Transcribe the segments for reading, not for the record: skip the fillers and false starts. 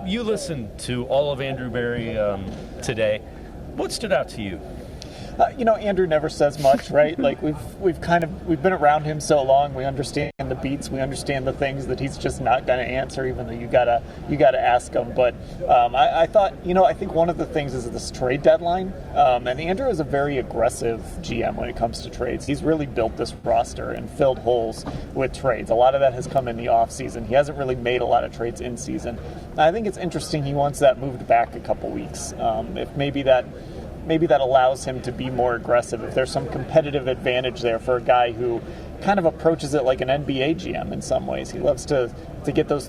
you listened to all of Andrew Berry today. What stood out to you? Andrew never says much, right? Like we've been around him so long. We understand the beats. We understand the things that he's just not going to answer, even though you gotta ask him. But I thought, I think one of the things is this trade deadline. And Andrew is a very aggressive GM when it comes to trades. He's really built this roster and filled holes with trades. A lot of that has come in the off season. He hasn't really made a lot of trades in season. I think it's interesting. He wants that moved back a couple weeks. If maybe that allows him to be more aggressive, if there's some competitive advantage there for a guy who kind of approaches it like an NBA GM in some ways. He loves to get those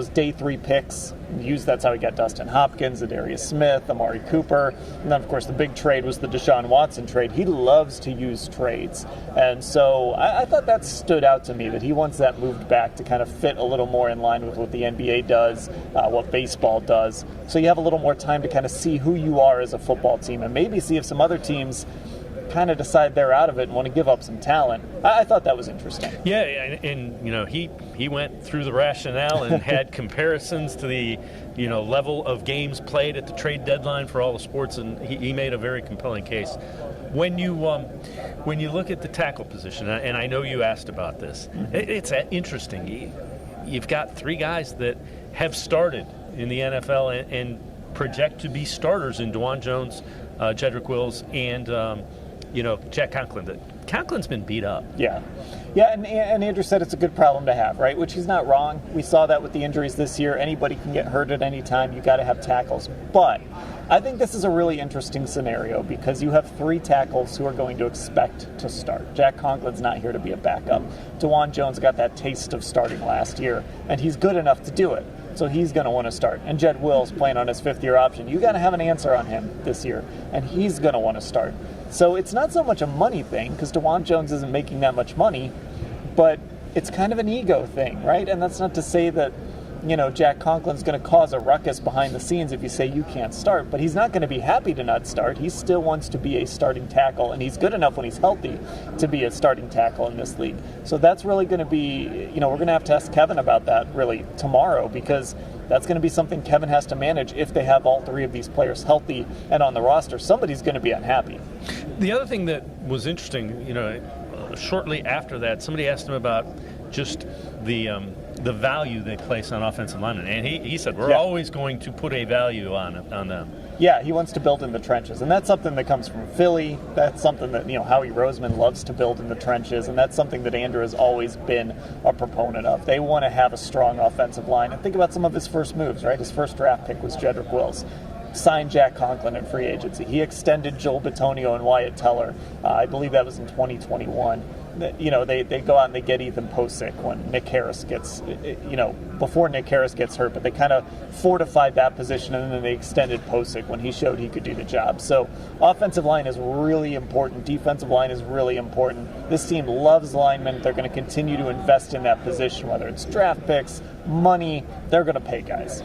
day 3 picks. That's how he got Dustin Hopkins, Adarius Smith, Amari Cooper, and then of course the big trade was the Deshaun Watson trade. He loves to use trades, and so I thought that stood out to me, that he wants that moved back to kind of fit a little more in line with what the NBA does, what baseball does, so you have a little more time to kind of see who you are as a football team, and maybe see if some other teams kind of decide they're out of it and want to give up some talent. I thought that was interesting. Yeah, and he went through the rationale and had comparisons to the level of games played at the trade deadline for all the sports, and he made a very compelling case. When you look at the tackle position, and I know you asked about this, it's interesting. You've got 3 guys that have started in the NFL and project to be starters in DeJuan Jones, Jedrick Wills, and Jack Conklin. Conklin's been beat up. Yeah, and Andrew said it's a good problem to have, right? Which he's not wrong. We saw that with the injuries this year. Anybody can get hurt at any time. You got to have tackles. But I think this is a really interesting scenario because you have 3 tackles who are going to expect to start. Jack Conklin's not here to be a backup. DeJuan Jones got that taste of starting last year, and he's good enough to do it. So he's going to want to start. And Jed Wills playing on his 5th-year option. You got to have an answer on him this year, and he's going to want to start. So it's not so much a money thing, because DeJuan Jones isn't making that much money, but it's kind of an ego thing, right? And that's not to say that, Jack Conklin's going to cause a ruckus behind the scenes if you say you can't start, but he's not going to be happy to not start. He still wants to be a starting tackle, and he's good enough when he's healthy to be a starting tackle in this league. So that's really going to be, we're going to have to ask Kevin about that really tomorrow, because that's going to be something Kevin has to manage if they have all 3 of these players healthy and on the roster. Somebody's going to be unhappy. The other thing that was interesting, shortly after that, somebody asked him about just the value they place on offensive linemen, and he said we're always going to put a value on them. Yeah, he wants to build in the trenches, and that's something that comes from Philly. That's something that Howie Roseman loves to build in the trenches, and that's something that Andrew has always been a proponent of. They want to have a strong offensive line, and think about some of his first moves, right? His first draft pick was Jedrick Wills. Signed Jack Conklin in free agency. He extended Joel Bitonio and Wyatt Teller. I believe that was in 2021. They go out and they get Ethan Posick when Nick Harris gets, before Nick Harris gets hurt, but they kind of fortified that position, and then they extended Posick when he showed he could do the job. So offensive line is really important. Defensive line is really important. This team loves linemen. They're going to continue to invest in that position, whether it's draft picks, money. They're going to pay guys.